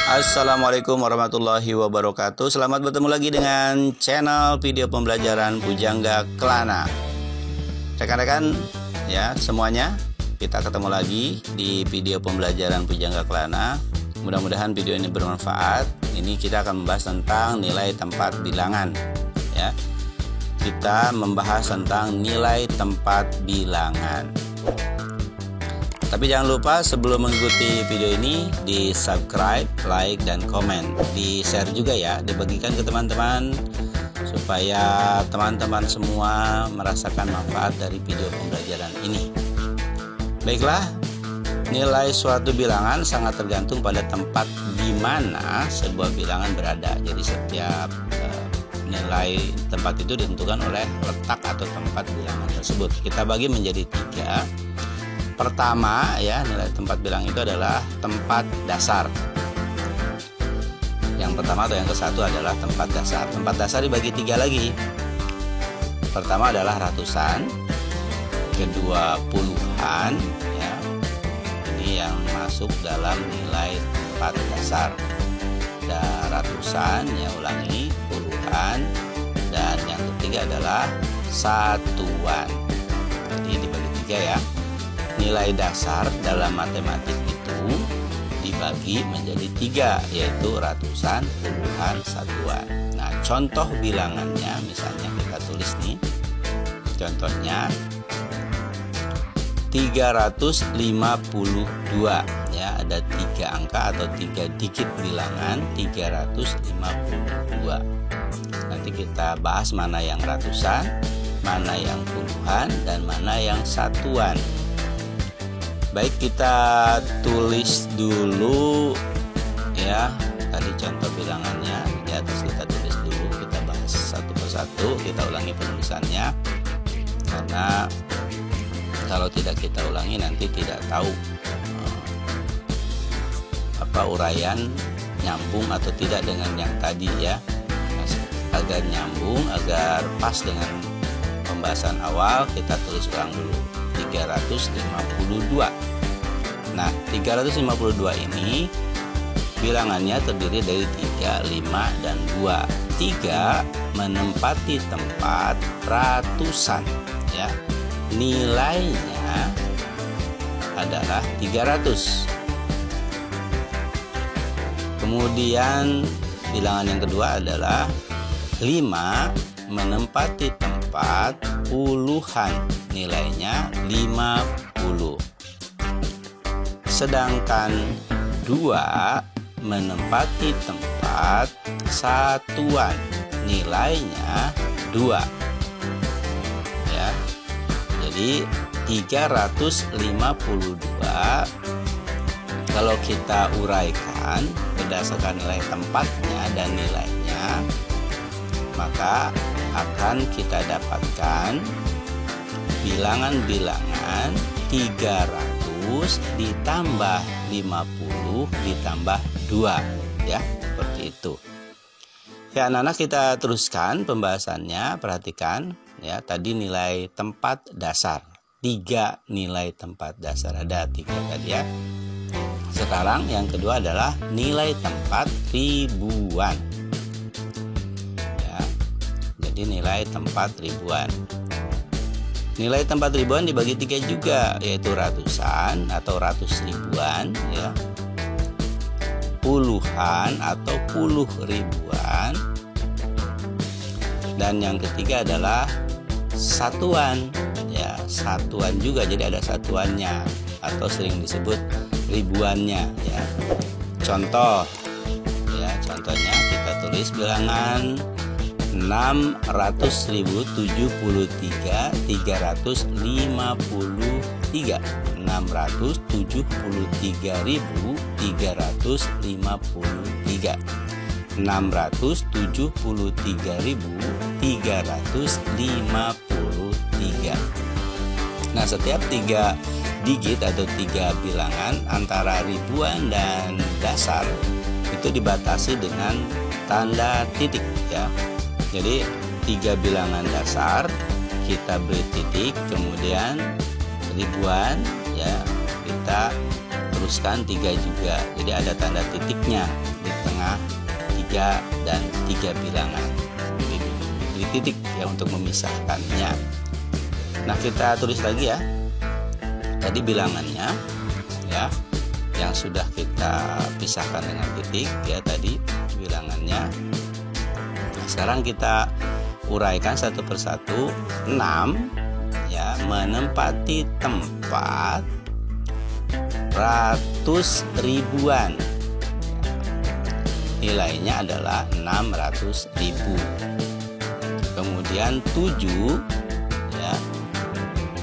Assalamualaikum warahmatullahi wabarakatuh. Selamat bertemu lagi dengan channel video pembelajaran Pujangga Kelana. Rekan-rekan ya semuanya, kita ketemu lagi di video pembelajaran Pujangga Kelana. Mudah-mudahan video ini bermanfaat. Ini kita akan membahas tentang nilai tempat bilangan ya. Kita membahas tentang nilai tempat bilangan. Tapi jangan lupa sebelum mengikuti video ini di subscribe, like, dan komen. Di share juga ya, dibagikan ke teman-teman supaya teman-teman semua merasakan manfaat dari video pembelajaran ini. Baiklah, nilai suatu bilangan sangat tergantung pada tempat di mana sebuah bilangan berada. Jadi setiap nilai tempat itu ditentukan oleh letak atau tempat bilangan tersebut. Kita bagi menjadi 3. Pertama ya, nilai tempat bilangan itu adalah tempat dasar. Yang pertama atau yang ke-1 adalah tempat dasar. Tempat dasar dibagi 3 lagi. Pertama adalah ratusan, kedua puluhan ya. Ini yang masuk dalam nilai tempat dasar. Dan ratusan, ya ulangi, puluhan, dan yang ketiga adalah satuan. Jadi dibagi 3 ya. Nilai dasar dalam matematik itu dibagi menjadi 3, yaitu ratusan, puluhan, satuan. Nah, contoh bilangannya misalnya kita tulis nih. Contohnya 352 ya, ada 3 angka atau 3 digit bilangan 352. Nanti kita bahas mana yang ratusan, mana yang puluhan, dan mana yang satuan. Baik, kita tulis dulu ya tadi contoh bilangannya. Di atas kita tulis dulu, kita bahas satu persatu, kita ulangi penulisannya, karena kalau tidak kita ulangi nanti tidak tahu uraian nyambung atau tidak dengan yang tadi ya. Nah, agar nyambung, agar pas dengan pembahasan awal, kita tulis ulang dulu 352. Nah, 352 ini bilangannya terdiri dari 3, 5, dan 2. 3 menempati tempat ratusan ya. Nilainya adalah 300. Kemudian bilangan yang kedua adalah 5 menempati tempat puluhan. Nilainya 50. Sedangkan 2 menempati tempat satuan. Nilainya 2. Ya. Jadi 352 kalau kita uraikan berdasarkan nilai tempatnya dan nilainya, maka akan kita dapatkan bilangan-bilangan 300 ditambah 50 ditambah 2 ya, seperti itu. Ya anak-anak, kita teruskan pembahasannya. Perhatikan ya, tadi nilai tempat dasar. 3 nilai tempat dasar, ada 3 tadi ya. Sekarang yang kedua adalah nilai tempat ribuan ya. Jadi nilai tempat ribuan. Nilai tempat ribuan dibagi 3 juga, yaitu ratusan atau ratus ribuan ya, puluhan atau puluh ribuan, dan yang ketiga adalah satuan ya. Satuan juga, jadi ada satuannya atau sering disebut ribuannya ya. Contoh ya, contohnya kita tulis bilangan 673.353. 673.353. 673.353. Nah, setiap 3 digit atau 3 bilangan antara ribuan dan dasar itu dibatasi dengan tanda titik ya. Jadi 3 bilangan dasar kita beri titik, kemudian ribuan ya kita teruskan 3 juga. Jadi ada tanda titiknya di tengah 3 dan 3 bilangan. Jadi diberi titik ya untuk memisahkannya. Nah, kita tulis lagi ya. Tadi bilangannya ya yang sudah kita pisahkan dengan titik ya, tadi bilangannya. Nah, sekarang kita uraikan satu persatu. 6 ya menempati tempat ratus ribuan. Nilainya adalah 600.000. Kemudian 7 ya,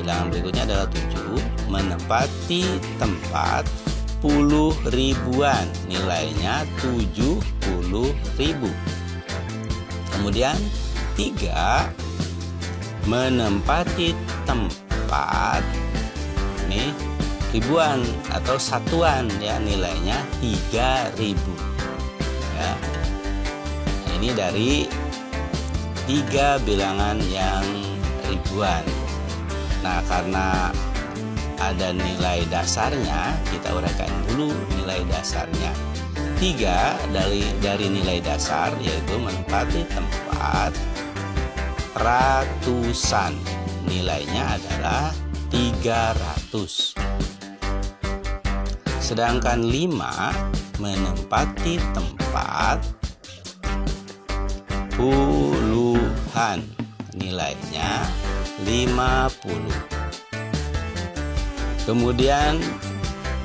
bilangan berikutnya adalah 7 menempati tempat 10 ribuan. Nilainya 70.000. Kemudian 3 menempati tempat ini ribuan atau satuan ya, nilainya 3.000 ya. Nah, ini dari 3 bilangan yang ribuan. Nah, karena ada nilai dasarnya, kita uraikan dulu nilai dasarnya. 3 dari nilai dasar yaitu menempati tempat ratusan. Nilainya adalah 300. Sedangkan 5 menempati tempat puluhan. Nilainya 50. Kemudian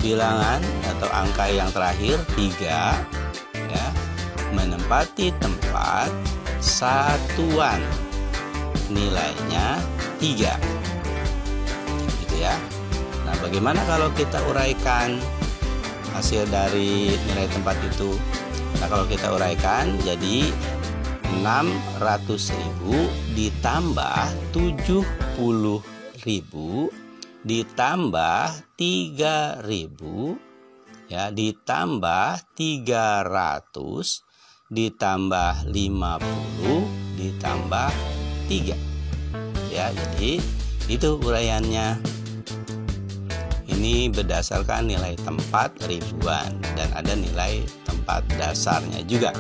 bilangan atau angka yang terakhir 3 ya menempati tempat satuan. Nilainya 3. Gitu ya. Nah, bagaimana kalau kita uraikan hasil dari nilai tempat itu? Nah, kalau kita uraikan jadi 600.000 ditambah 70.000 ditambah 3.000 ya, ditambah 300 ditambah 50 ditambah 3 ya. Jadi itu uraiannya. Ini berdasarkan nilai tempat ribuan dan ada nilai tempat dasarnya juga.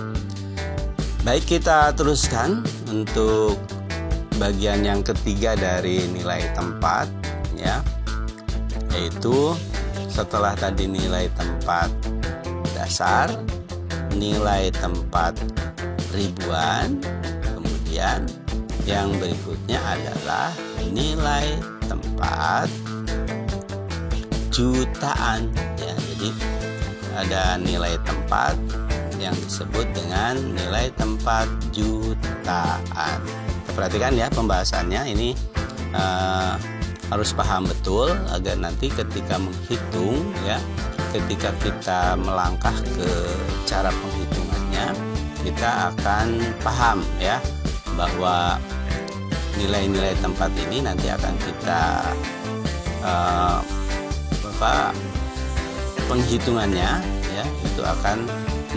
Baik, kita teruskan untuk bagian yang ketiga dari nilai tempat ya, yaitu setelah tadi nilai tempat dasar, nilai tempat ribuan, kemudian yang berikutnya adalah nilai tempat jutaan ya. Jadi ada nilai tempat yang disebut dengan nilai tempat jutaan. Perhatikan ya pembahasannya ini, harus paham betul agar nanti ketika menghitung ya, ketika kita melangkah ke cara penghitungannya, kita akan paham ya bahwa nilai-nilai tempat ini nanti akan kita penghitungannya ya, itu akan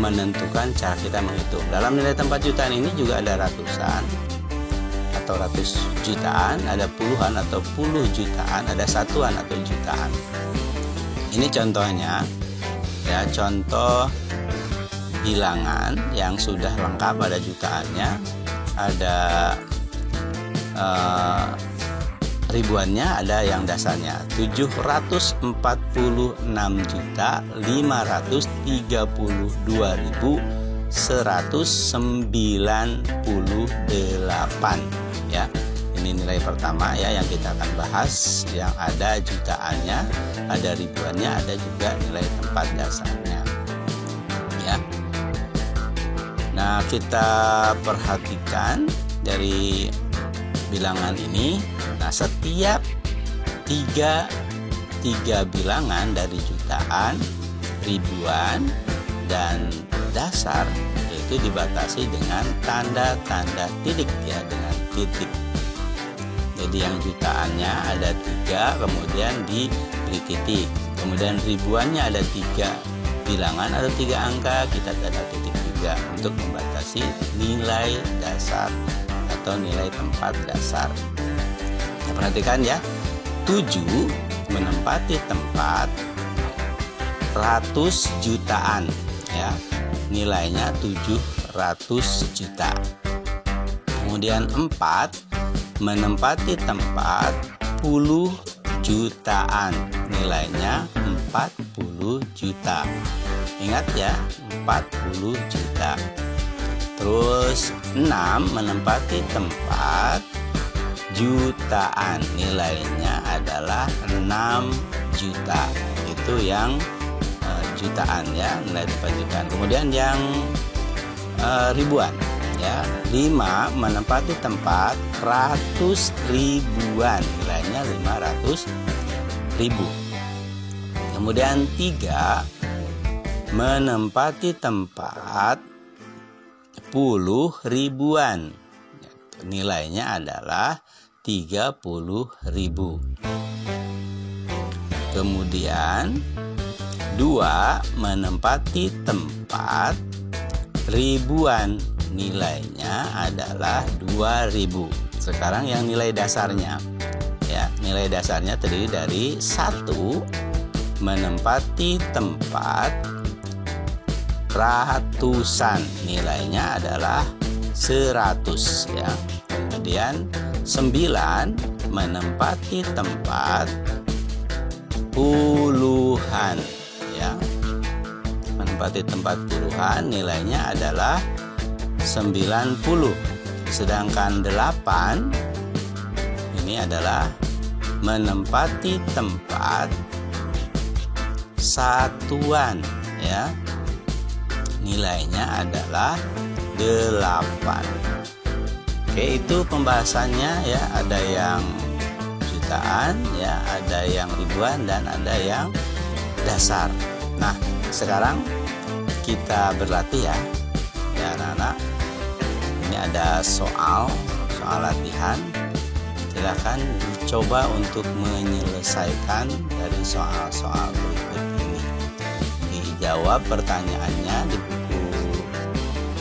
menentukan cara kita menghitung. Dalam nilai tempat jutaan ini juga ada ratusan atau ratus jutaan, ada puluhan atau puluh jutaan, ada satuan atau jutaan. Ini contohnya ya, contoh bilangan yang sudah lengkap ada jutaannya, ada ribuannya, ada yang dasarnya 744.652.198 ya. Ini nilai pertama ya yang kita akan bahas, yang ada jutaannya, ada ribuannya, ada juga nilai tempat dasarnya ya. Nah, kita perhatikan dari bilangan ini. Nah, setiap tiga bilangan dari jutaan, ribuan, dan dasar itu dibatasi dengan tanda-tanda titik ya, dengan titik. Jadi yang jutaannya ada 3, kemudian diberi titik. Kemudian ribuannya ada 3 bilangan, ada 3 angka, kita tanda titik juga untuk membatasi nilai dasar atau nilai tempat dasar. Nah, perhatikan ya, 7 menempati tempat jutaan ya. Nilainya 700 juta. Kemudian 4, menempati tempat 10 jutaan. Nilainya 40 juta. Ingat ya, 40 juta. Terus 6, menempati tempat jutaan. Nilainya adalah 6 juta. Itu yang jutaan ya, nilai tempat jutaan. Kemudian yang ribuan ya. 5, menempati tempat ratus ribuan. Nilainya 500.000. Kemudian 3, menempati tempat 10 ribuan. Nilainya adalah 30.000. Kemudian 2, menempati tempat ribuan. Nilainya adalah 2.000. Sekarang yang nilai dasarnya ya, nilai dasarnya terdiri dari 1, menempati tempat ratusan. Nilainya adalah 100 ya. Kemudian 9, menempati tempat puluhan ya. Menempati tempat puluhan, nilainya adalah 90. Sedangkan 8 ini adalah menempati tempat satuan ya. Nilainya adalah 8. Oke, itu pembahasannya ya. Ada yang jutaan ya, ada yang ribuan, dan ada yang dasar. Nah, sekarang kita berlatih ya anak-anak. Ini ada soal latihan. Silakan coba untuk menyelesaikan dari soal-soal berikut ini. Dijawab pertanyaannya di buku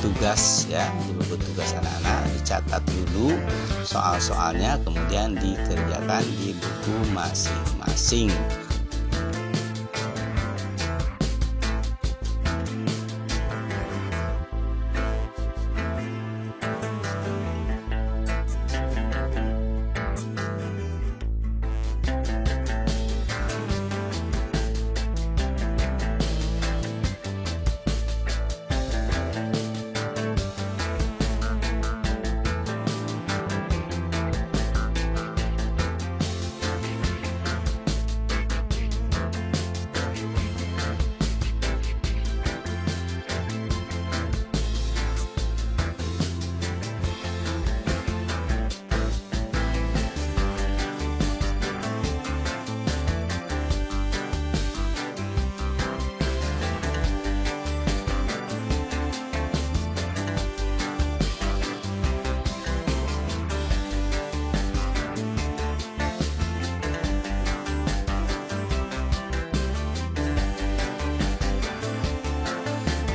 tugas ya, di buku tugas anak-anak. Dicatat dulu soal-soalnya, kemudian dikerjakan di buku masing-masing.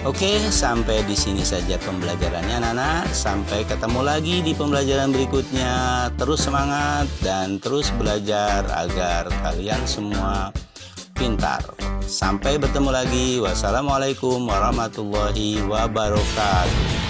Oke, sampai di sini saja pembelajarannya anak-anak. Sampai ketemu lagi di pembelajaran berikutnya. Terus semangat dan terus belajar agar kalian semua pintar. Sampai bertemu lagi. Wassalamualaikum warahmatullahi wabarakatuh.